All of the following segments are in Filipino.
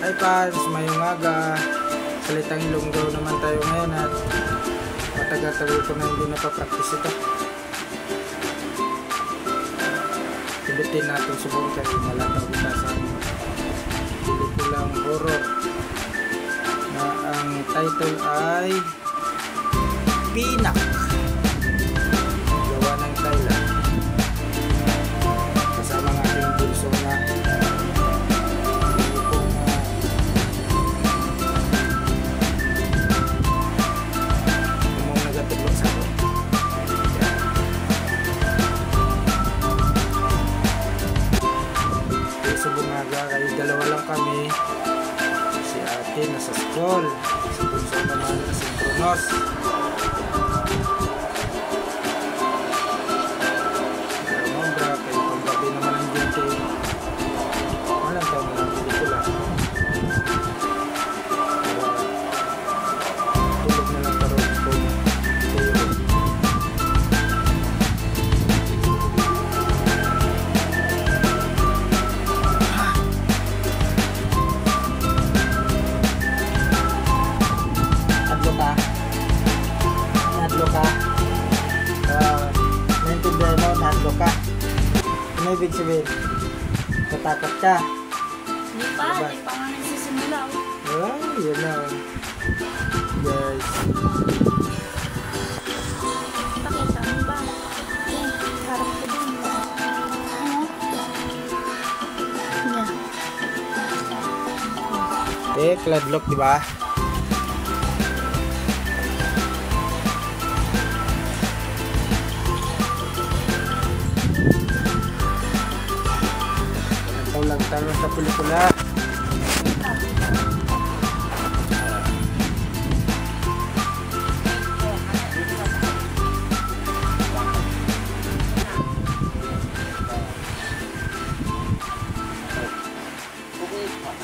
Hi fans, mayong aga. Salitang Ilonggo naman tayo ngayon at matagal-tagal ko na hindi napapractice ito. Pilutin natin subukan kasi malataw kita sa pelikulang horror na ang title ay Pinak, gawa ng Thailand. Kasama ng ating bulso na kaya dalawa lang kami, si ate nasa school, si bunso naman na synchronous. Pero mabra kayo pang gabi naman ang duty, walang tayo nalang pelikula, tulog na lang karoon kung tulog. Naintindihan mo, nadlo ka. Ano ibig sabihin? Tatakot ka? Hindi pa, hindi pa nga nagsisimula. Yun na. Guys. Pakita mo ba? Harap ko din. Ano? Cladlock, di ba? Lang tayo sa pelikula.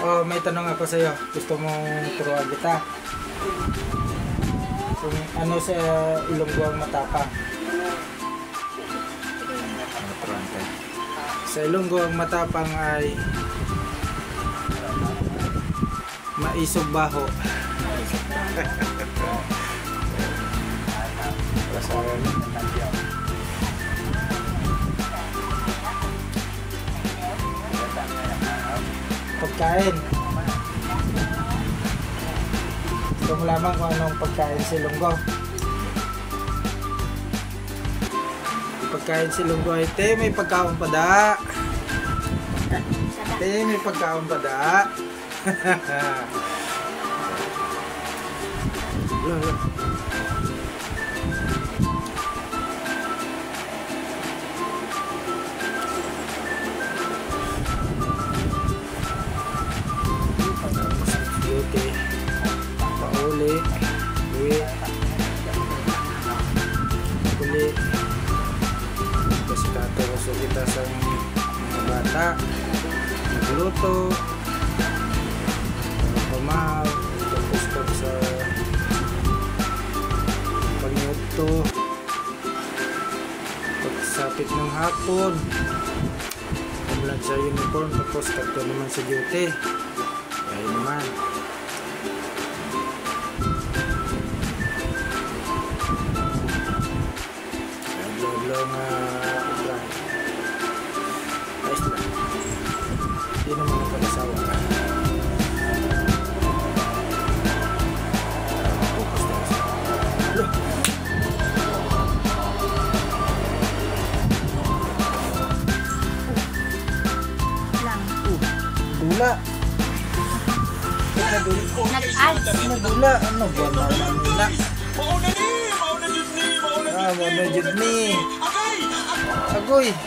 Oh, may tanong ako sa iyo. Gusto mong turuan kita? Kung ano sa Ilonggo ang matapang? Sa Ilonggo ang matapang ay maisog-baho. Pagkain. Gusto mo lamang kung anong pagkain sa Ilonggo. Pagkain sa Ilonggo ay may pagkaon pa da. May pagkaon pa da. Okay. Pauli. Uli. Kasi katuroso kita sa mga bata. Magluto. Pamahaw. Tapos pag sa pagnuto. Pagsapit ng hapon. Paglag sa uniform. Tapos kagto naman sa duty. Kaya naman. Long plan. Ayos lang. Hindi naman ang pag-asawa ka. Focus na sa Lang. Dula. Nag-ads. Dula. Ano ba naman nila? Mauna jud ni. Agoy. Di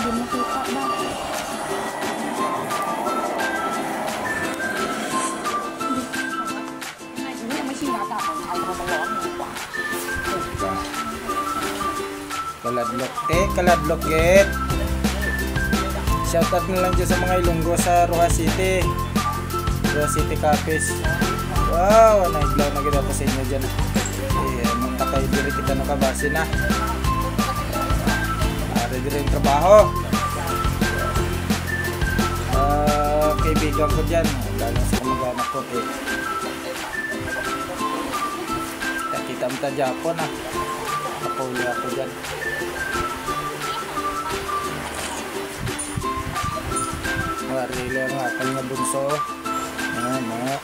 makita ba? Kaladlok. Kaladlok get. Shoutout na lang dyan sa mga Ilonggo sa Roa City. Roa City Capes. Wow, naiglaw na gina po sa inyo dyan. Munta kayo diri kita nakabase na. Ari diri yung trabaho. kaibigan ko dyan, lalo sa kamag-anak ko eh. Nakita mo ta Japon ah. Nakahuli ako dyan. Marili ang akal nga bunso. Mga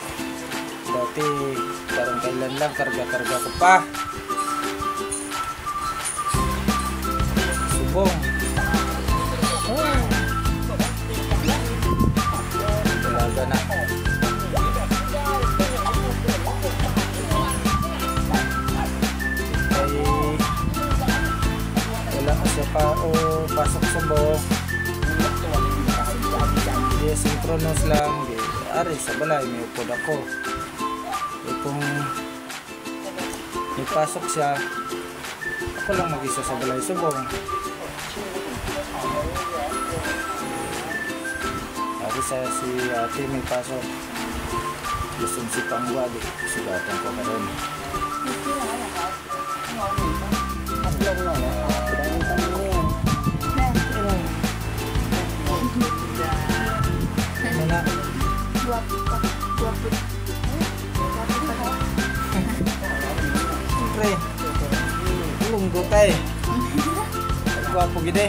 dati parang kailan lang karga-karga ko pa. Subong. Talaga na. Ay wala kasi pa o pasok subong. Di synchronous lang. Di ari sa balay may upod ako. E kung may pasok siya, ako lang mag-isa sa balay subong. Ari sa si ate may pasok. Gusto si Pangwa di. Sugatan ko karon. Ano na? Siyempre, lunggo tayo. Gwapo gede.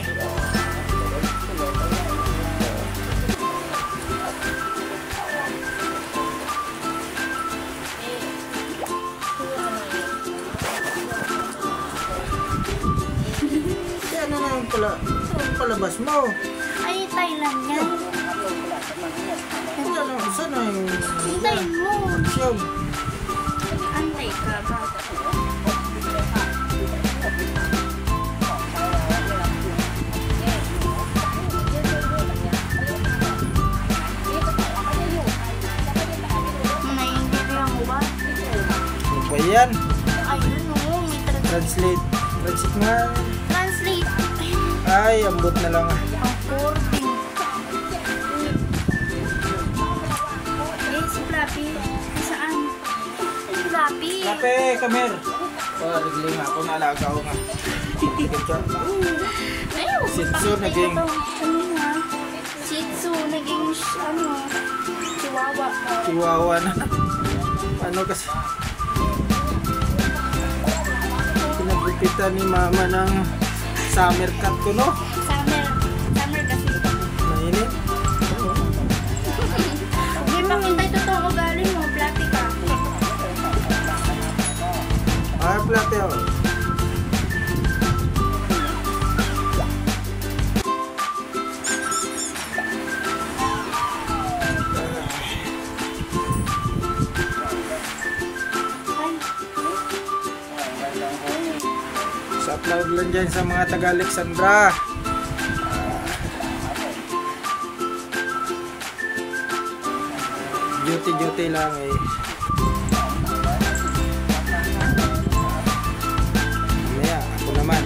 Ano na yung palabas mo? Ay, Thailand yan. Saan na yung Hintayin mo. aksyon? Antay ka ba? Naiintindihan mo ba? Ano ba yan? Ayun o, may Translate. Translate nga. translate. Ay, ambot na lang ah. According. Eh, si Flappy. Saan? Flappy. Kape, kamer. Oh, rigling ako naalaga ko nga. Ayaw. Shih Tzu naging- Ano nga? Shih Tzu naging Chihuahua. Chihuahua na. Ano kasi? Pinagupitan ni mama ng summer cut ko, no? Summer kasi. Mainit. Hindi pakita yung totoong ugali mo. Flappy ka. Ah, plate ako. Ay. Sa upload lang dyan sa mga taga-Alexandra. Duty lang eh. Mamaya, ako naman.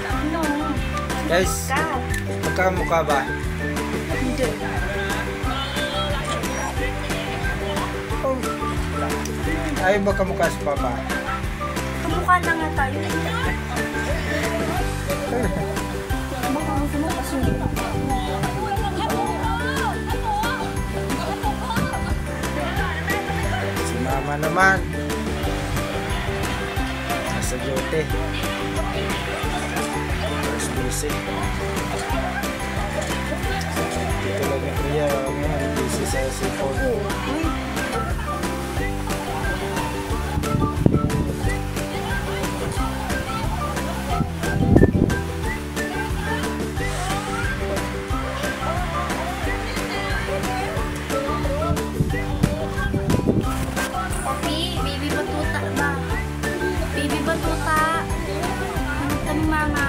Ano? Guys, Ka. magkamukha ba? Hindi. Ay, ba kamukha si Papa? Kamukha na nga tayo. Baka gusto mo kasi hindi pa. Si Mama naman. Nasa duty. Terus busy. Dito lang yung Kuya, busy sa cellphone. Papi, baby batuta ba? Baby batuta. Ano ka ni mama?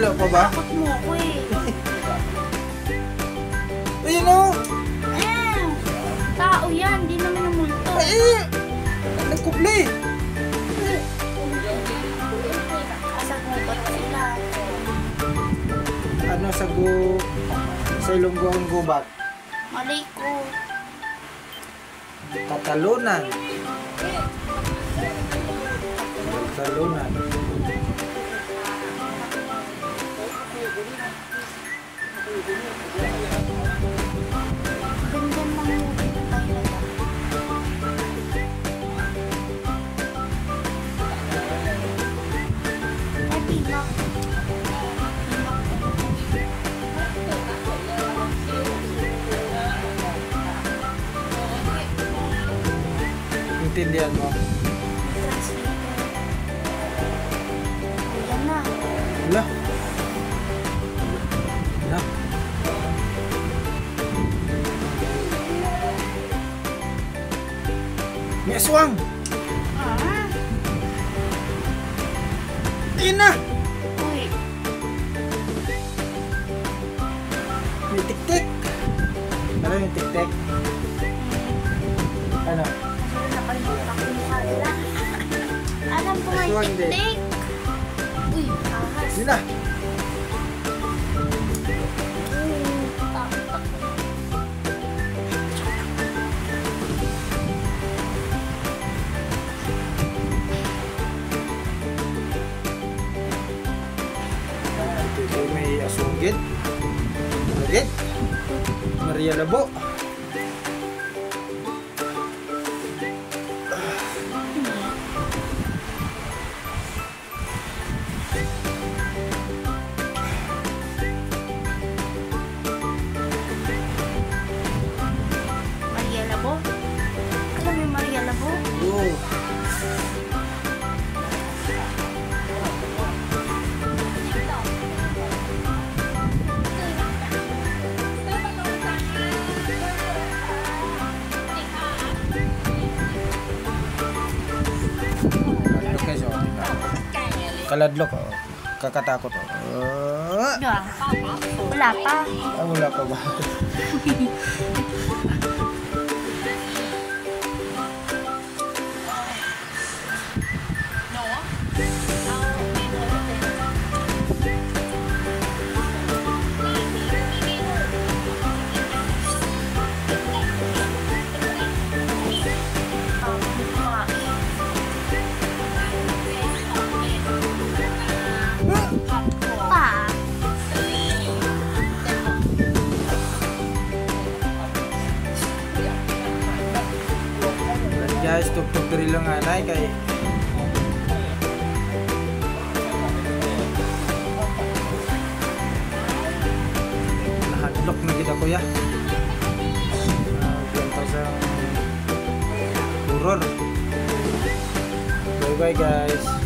Wala pa ba? Takot mo ako eh. Ayun o! Tao yan, di naman ang multo. Ay! Nagkubli! Sagubat sila. Ano sa Ilonggo ang gubat? Malay ko. Katalunan. Katalunan. Ganyan lang yung tayo na. Ay, pilak. Intindihan mo? Yan na. Wala. Wala. May aswang! Ah. Ayun na! Uy. May tik-tik! Ano yung tik-tik? Ano? Nakalimutan ko mukha nila. Alam ko may Aswang din. tik-tik. Uy, ahas. Yun na! Takot ako. Ito may aswang gid. Agad. Maria Labo. Maria Labo? Alam mo yung Maria Labo? Oh. Kaladlok guys, oh. Kaladlok, oh. Kakatakot, oh. Diba? Wala pa. Ah, wala pa ba? Pa. Guys, tugtog diri lang anay kay nahadlok na kita kuya. Ganito sa horror. Bye bye guys.